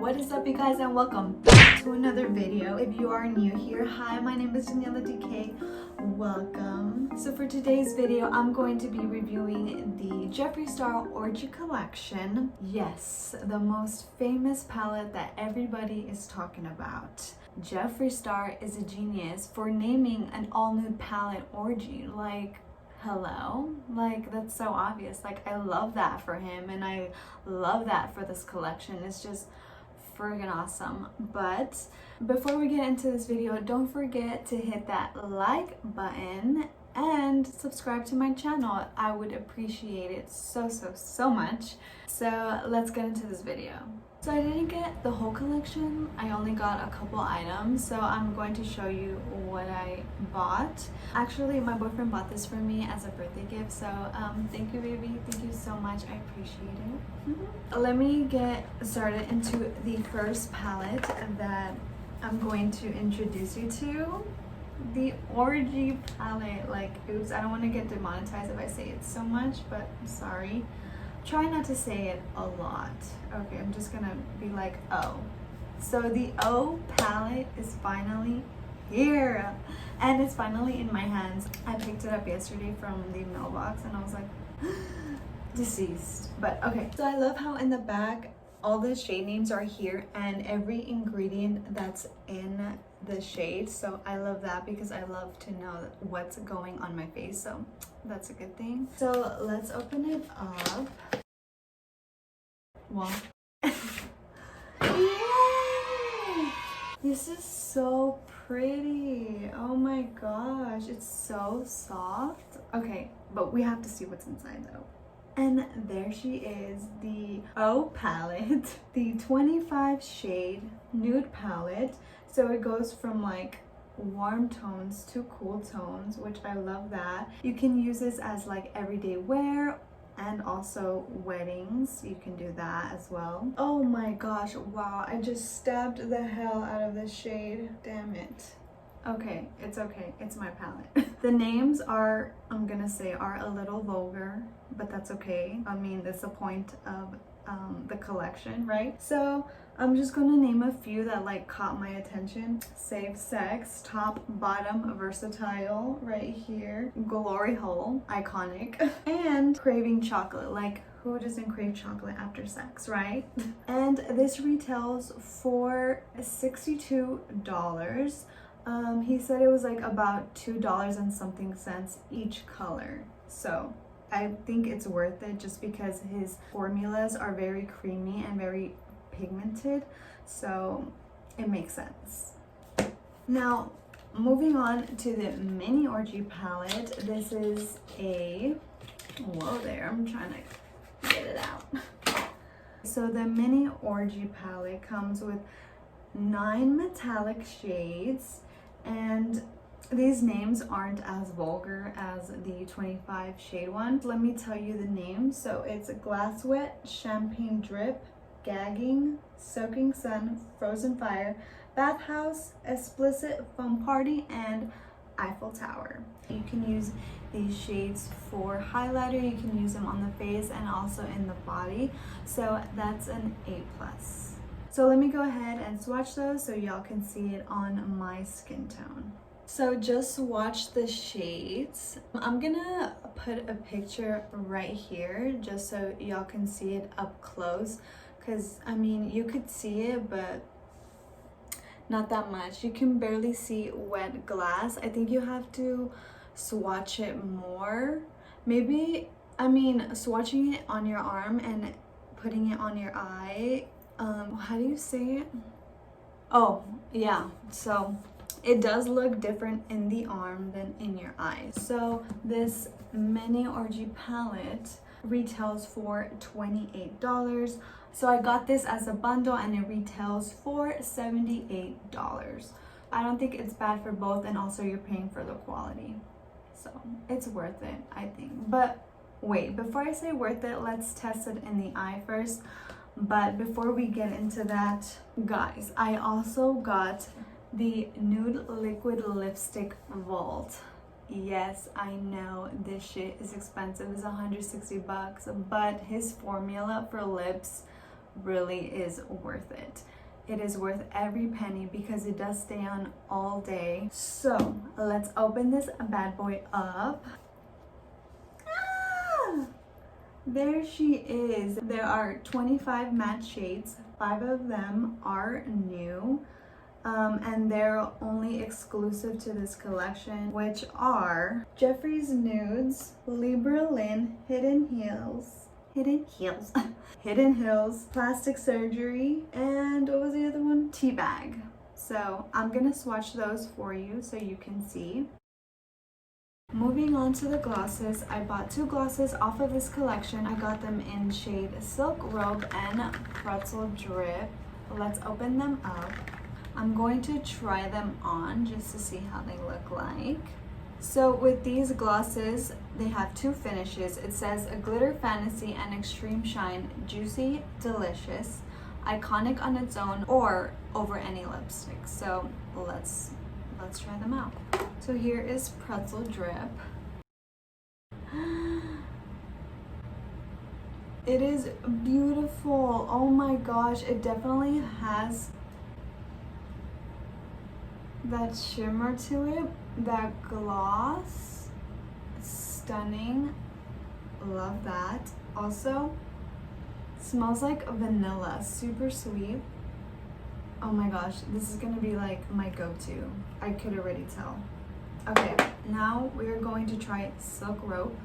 What is up, you guys, and welcome back to another video. If you are new here, hi, my name is Daniela DK. Welcome. So for today's video, I'm going to be reviewing the Jeffree Star Orgy Collection. Yes, the most famous palette that everybody is talking about. Jeffree Star is a genius for naming an all-nude palette orgy. Like, hello? Like, that's so obvious. Like, I love that for him, and I love that for this collection. It's just friggin' awesome. But before we get into this video, don't forget to hit that like button and subscribe to my channel. I would appreciate it so much. So let's get into this video. So I didn't get the whole collection, I only got a couple items, so I'm going to show you what I bought. Actually, my boyfriend bought this for me as a birthday gift, so thank you, baby. Thank you so much. I appreciate it. Let me get started into the first palette that I'm going to introduce you to. The Orgy Palette. Like, oops, I don't want to get demonetized if I say it so much, but I'm sorry. Try not to say it a lot. Okay, I'm just gonna be like, oh. So the O palette is finally here, and it's finally in my hands. I picked it up yesterday from the mailbox and I was like, deceased. But okay, so I love how in the back all the shade names are here and every ingredient that's in the shade. So I love that because I love to know what's going on my face, so that's a good thing. So let's open it up. Well, yay! This is so pretty. Oh my gosh, it's so soft. Okay, but we have to see what's inside though. And there she is, the O palette, the 25 shade nude palette. So it goes from like warm tones to cool tones, which I love that. You can use this as like everyday wear and also weddings. You can do that as well. Oh my gosh, wow, I just stabbed the hell out of this shade. Damn it. Okay, it's my palette. The names are, I'm gonna say, are a little vulgar, but that's okay. I mean, that's the point of the collection, right? So I'm just gonna name a few that like caught my attention. Safe Sex, Top Bottom Versatile right here, Glory Hole, iconic, and Craving Chocolate. Like, who doesn't crave chocolate after sex, right? And this retails for $62. He said it was like about $2 and something cents each color. So I think it's worth it just because his formulas are very creamy and very pigmented, so it makes sense. Now, moving on to the mini orgy palette. This is a, whoa there, I'm trying to get it out. So the mini orgy palette comes with 9 metallic shades, and these names aren't as vulgar as the 25 shade one. Let me tell you the names. So it's Glass Wet, Champagne Drip, Gagging, Soaking Sun, Frozen Fire, Bathhouse, Explicit Foam Party, and Eiffel Tower. You can use these shades for highlighter. You can use them on the face and also in the body. So that's an A+. So let me go ahead and swatch those so y'all can see it on my skin tone. So just watch the shades. I'm gonna put a picture right here just so y'all can see it up close, because I mean, you could see it, but not that much. You can barely see wet glass. I think you have to swatch it more. Maybe, I mean, swatching it on your arm and putting it on your eye. How do you say it? Oh, yeah. So it does look different in the arm than in your eyes. So this mini orgy palette retails for $28. So I got this as a bundle and it retails for $78. I don't think it's bad for both, and also you're paying for the quality. So it's worth it, I think. But wait, before I say worth it, let's test it in the eye first. But before we get into that, guys, I also got the Nude Liquid Lipstick Vault. Yes, I know this shit is expensive. It's $160, but his formula for lips really is worth it. it is worth every penny because it does stay on all day. So let's open this bad boy up. Ah! There she is. There are 25 matte shades. 5 of them are new. And they're only exclusive to this collection, which are Jeffree's Nudes, Libra Lynn, Hidden Hills, Plastic Surgery, and what was the other one? Teabag. So I'm gonna swatch those for you so you can see. Moving on to the glosses, I bought 2 glosses off of this collection. I got them in shade Silk Robe and Pretzel Drip. Let's open them up. I'm going to try them on just to see how they look like. So with these glosses, they have 2 finishes. It says a glitter fantasy and extreme shine, juicy, delicious, iconic on its own, or over any lipstick. So let's try them out. So here is Pretzel Drip. It is beautiful. Oh my gosh, it definitely has that shimmer to it, that gloss. Stunning. Love that. Also, smells like vanilla, super sweet. Oh my gosh, this is gonna be like my go-to. I could already tell. Okay, now we're going to try Silk Rope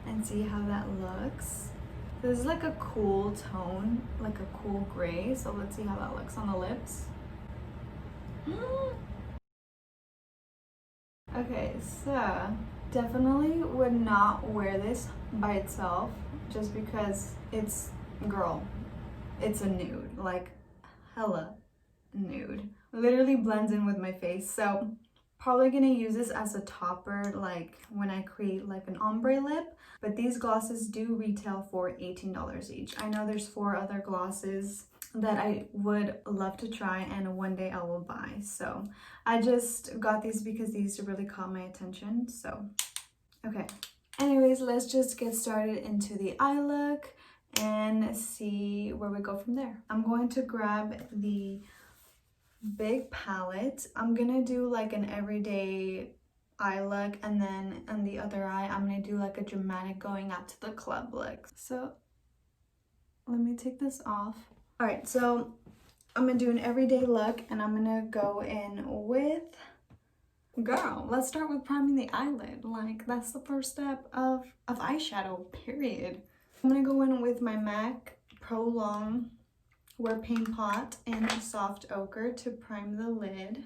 and see how that looks. This is like a cool tone, like a cool gray. So let's see how that looks on the lips. Okay, so definitely would not wear this by itself just because it's, girl, it's a nude, like hella nude. Literally blends in with my face. So probably gonna use this as a topper like when I create like an ombre lip, but these glosses do retail for $18 each. I know there's 4 other glosses that I would love to try and one day I will buy. So I just got these because these really caught my attention. So okay, anyways, let's just get started into the eye look and see where we go from there. I'm going to grab the big palette. I'm gonna do like an everyday eye look, and then on the other eye I'm gonna do like a dramatic going out to the club look. So let me take this off. All right, so I'm gonna do an everyday look and I'm gonna go in with, girl, let's start with priming the eyelid. Like that's the first step of eyeshadow, period. I'm gonna go in with my MAC Pro Long Wear Paint Pot in Soft Ochre to prime the lid.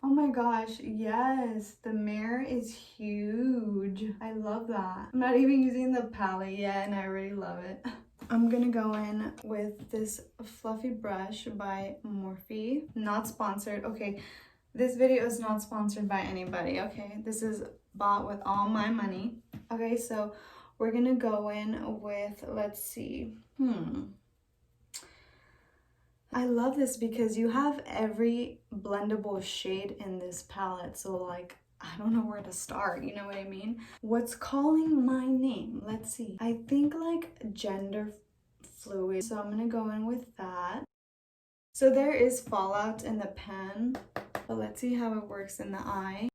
Oh my gosh, yes, the mirror is huge. I love that. I'm not even using the palette yet and I already love it. I'm gonna go in with this fluffy brush by Morphe. Not sponsored. Okay, this video is not sponsored by anybody, okay? This is bought with all my money. Okay, so we're gonna go in with, let's see. I love this because you have every blendable shade in this palette. So like, I don't know where to start, you know what I mean? What's calling my name? Let's see. I think like gender fluid. So I'm gonna go in with that. So there is fallout in the pen, but let's see how it works in the eye.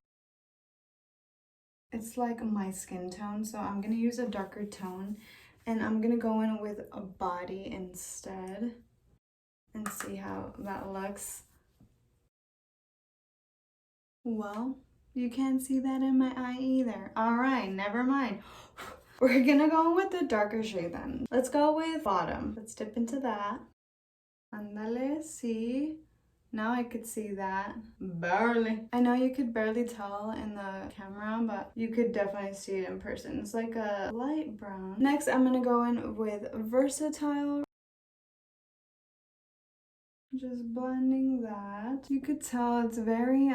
It's like my skin tone, so I'm gonna use a darker tone and I'm gonna go in with a body instead and see how that looks. Well, you can't see that in my eye either. All right, never mind. We're gonna go with the darker shade then. Let's go with bottom. Let's dip into that. Andale, see? Now I could see that. Barely. I know you could barely tell in the camera, but you could definitely see it in person. It's like a light brown. Next, I'm gonna go in with Versatile. Just blending that. You could tell it's very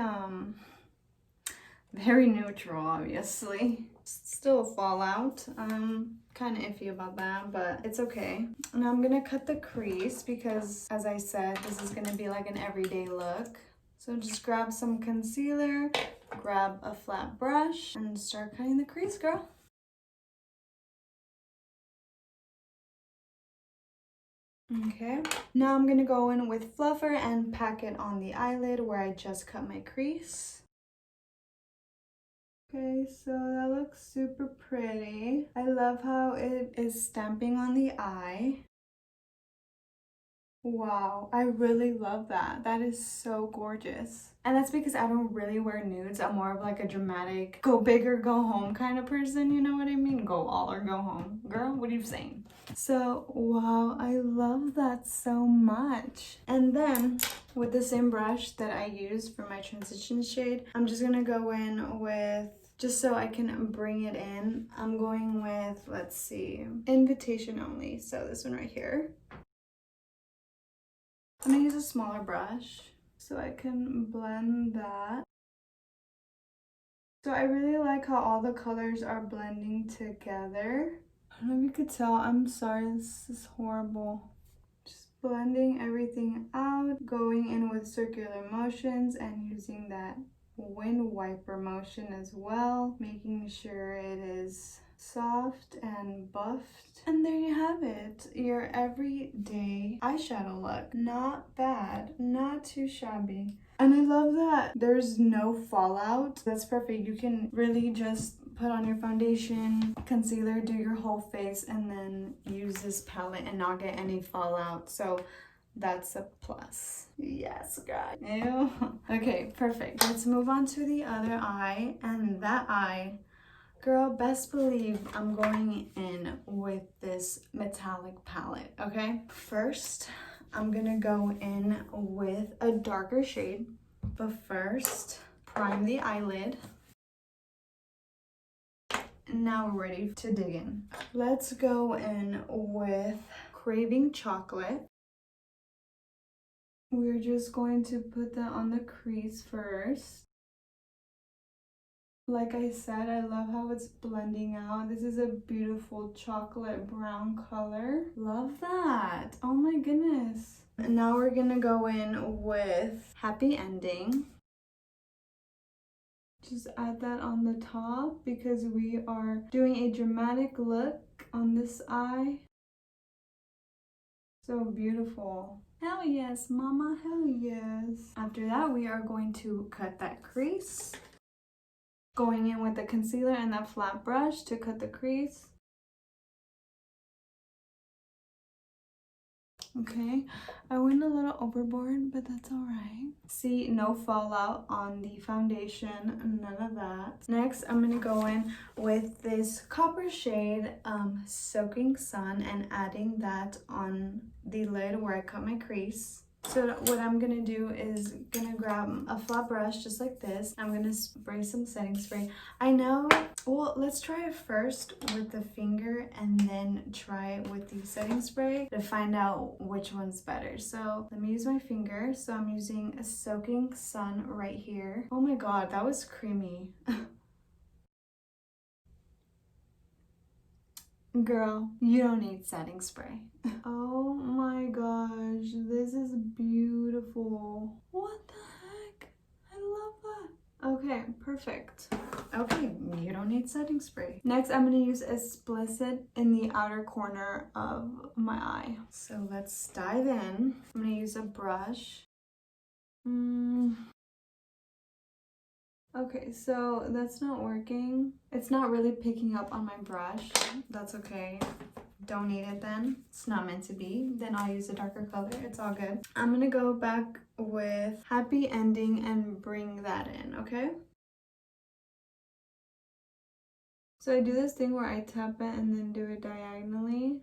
neutral, obviously. Still fallout. Kind of iffy about that, but it's okay. And I'm gonna cut the crease because, as I said, this is gonna be like an everyday look. So just grab some concealer, grab a flat brush, and start cutting the crease, girl. Okay, now I'm gonna go in with fluffer and pack it on the eyelid where I just cut my crease. Okay, so that looks super pretty. I love how it is stamping on the eye. Wow, I really love that. That is so gorgeous. And that's because I don't really wear nudes. I'm more of like a dramatic, go big or go home kind of person, you know what I mean? Go all or go home. Girl, what are you saying? So, wow, I love that so much. And then, with the same brush that I used for my transition shade, I'm just gonna go in with, just so I can bring it in, I'm going with, let's see, invitation only. So this one right here. I'm gonna use a smaller brush so I can blend that. So I really like how all the colors are blending together. I don't know if you could tell, I'm sorry, this is horrible. Just blending everything out, going in with circular motions and using that wind wiper motion as well, making sure it is soft and buffed. And there you have it, your everyday eyeshadow look. Not bad, not too shabby. And I love that there's no fallout. That's perfect. You can really just put on your foundation, concealer, do your whole face, and then use this palette and not get any fallout. So that's a plus. Yes, girl. Ew. Okay, perfect. Let's move on to the other eye. And that eye, girl, best believe I'm going in with this metallic palette, okay? First, I'm gonna go in with a darker shade, but first, prime the eyelid. And now we're ready to dig in. Let's go in with Craving Chocolate. We're just going to put that on the crease first. Like I said, I love how it's blending out. This is a beautiful chocolate brown color. Love that. Oh my goodness. And now we're gonna go in with Happy Ending. Just add that on the top because we are doing a dramatic look on this eye. So beautiful. Hell yes, mama, hell yes. After that, we are going to cut that crease. Going in with the concealer and that flat brush to cut the crease. Okay, I went a little overboard, but that's all right. See, no fallout on the foundation, none of that. Next, I'm gonna go in with this copper shade, Soaking Sun, and adding that on the lid where I cut my crease. So what I'm gonna do is gonna grab a flat brush just like this. I'm gonna spray some setting spray. I know, well, let's try it first with the finger and then try it with the setting spray to find out which one's better. So let me use my finger. So I'm using a Soaking Sun right here. Oh my god, that was creamy. Girl, you don't need setting spray. Oh my gosh, this is beautiful. What the heck? I love that. Okay, perfect. Okay, you don't need setting spray. Next, I'm gonna use Explicit in the outer corner of my eye. So let's dive in. I'm gonna use a brush. Okay, so that's not working. It's not really picking up on my brush. That's okay. Don't need it then. It's not meant to be. Then I'll use a darker color. It's all good. I'm gonna go back with Happy Ending and bring that in, okay? So I do this thing where I tap it and then do it diagonally.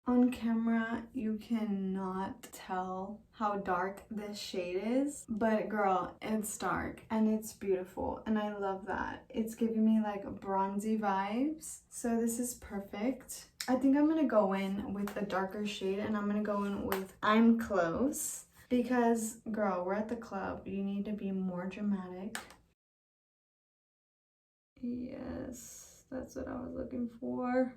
On camera, you cannot tell how dark this shade is, but girl, it's dark and it's beautiful and I love that. It's giving me like bronzy vibes, so this is perfect. I think I'm gonna go in with a darker shade and I'm gonna go in with I'm Close because, girl, we're at the club. You need to be more dramatic. Yes, that's what I was looking for.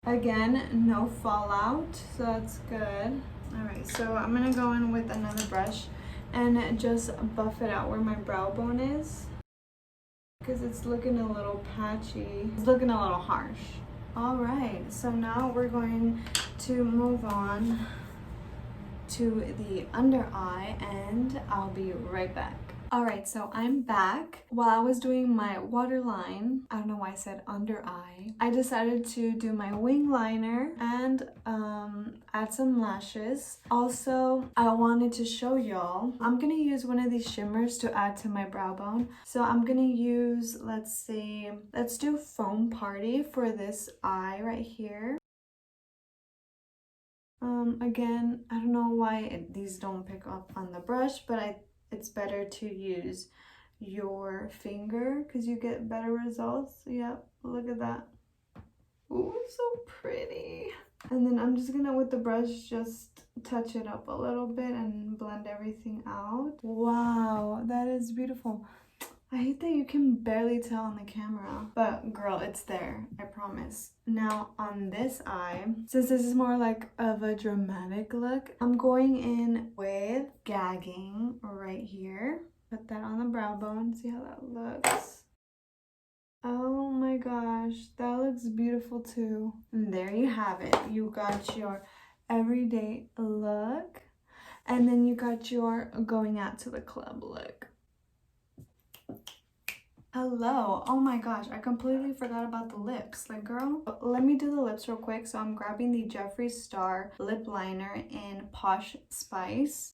Again, no fallout, so that's good. All right, so I'm gonna go in with another brush and just buff it out where my brow bone is because it's looking a little patchy. It's looking a little harsh. All right, so now we're going to move on to the under eye, and I'll be right back. All right, so I'm back. While I was doing my waterline, I don't know why I said under eye, I decided to do my wing liner and add some lashes. Also, I wanted to show y'all, I'm gonna use one of these shimmers to add to my brow bone. So I'm gonna use, let's do Foam Party for this eye right here. Again, I don't know why these don't pick up on the brush, but it's better to use your finger because you get better results. Yep, look at that. Ooh, so pretty. And then I'm just gonna, with the brush, just touch it up a little bit and blend everything out. Wow, that is beautiful. I hate that you can barely tell on the camera, but girl, it's there, I promise. Now on this eye, since this is more like of a dramatic look, I'm going in with gagging right here. Put that on the brow bone, see how that looks. Oh my gosh, that looks beautiful too. And there you have it. You got your everyday look, and then you got your going out to the club look. Hello. Oh my gosh, I completely forgot about the lips. Like, girl, let me do the lips real quick. So I'm grabbing the Jeffree Star lip liner in Posh Spice.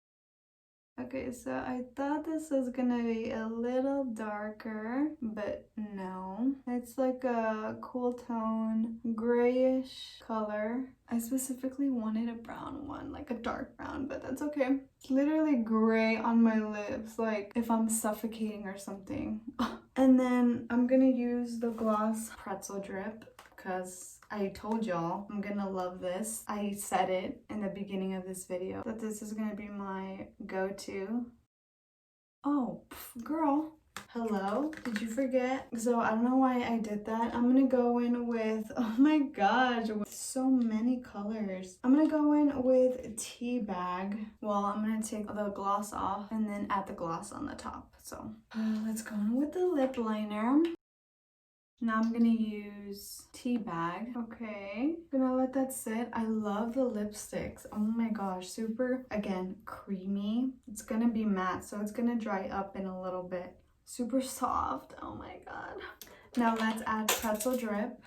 Okay, so I thought this was gonna be a little darker, but no. It's like a cool tone, grayish color. I specifically wanted a brown one, like a dark brown, but that's okay. It's literally gray on my lips, like if I'm suffocating or something. And then I'm gonna use the gloss Pretzel Drip because I told y'all I'm gonna love this. I said it in the beginning of this video that this is gonna be my go-to. Oh, girl. Hello? Did you forget? So I don't know why I did that. I'm gonna go in with, oh my gosh, with so many colors. I'm gonna go in with Tea Bag. Well, I'm gonna take the gloss off and then add the gloss on the top. So let's go in with the lip liner. Now I'm gonna use Tea Bag. Okay, gonna let that sit. I love the lipsticks. Oh my gosh, super, again, creamy. It's gonna be matte, so it's gonna dry up in a little bit. Super soft. Oh my god. Now let's add Pretzel Drip.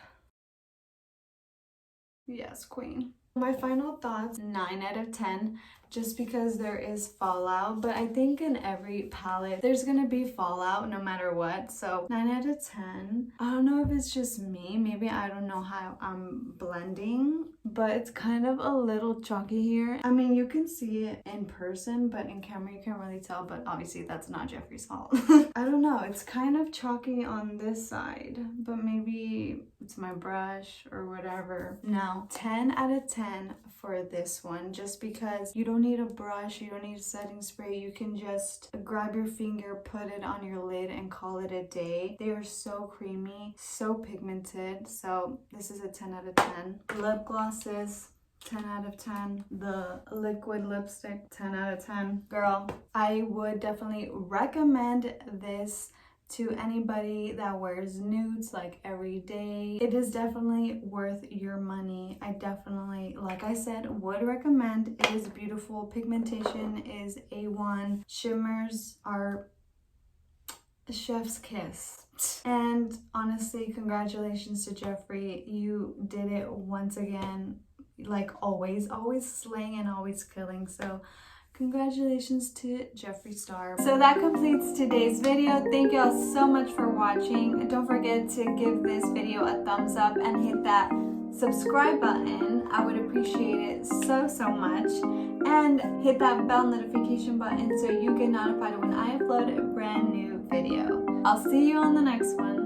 Yes, queen. My final thoughts, 9 out of 10, just because there is fallout, but I think in every palette there's gonna be fallout no matter what, so 9 out of 10. I don't know if it's just me, maybe I don't know how I'm blending, but it's kind of a little chalky here. I mean, you can see it in person, but in camera you can't really tell, but obviously that's not Jeffree's fault. I don't know, it's kind of chalky on this side, but maybe it's my brush or whatever. Now, 10 out of 10 for this one, just because you don't need a brush, you don't need a setting spray, you can just grab your finger, put it on your lid and call it a day. They are so creamy, so pigmented, so this is a 10 out of 10. Lip glosses, 10 out of 10. The liquid lipstick, 10 out of 10. Girl, I would definitely recommend this to anybody that wears nudes like every day. It is definitely worth your money. I definitely, like I said, would recommend. It is beautiful. Pigmentation is A1. Shimmers are chef's kiss. And honestly, congratulations to Jeffree. You did it once again, like always slaying and always killing. So congratulations to Jeffree Star. So that completes today's video. Thank y'all so much for watching. Don't forget to give this video a thumbs up and hit that subscribe button. I would appreciate it so much. And hit that bell notification button so you get notified when I upload a brand new video. I'll see you on the next one.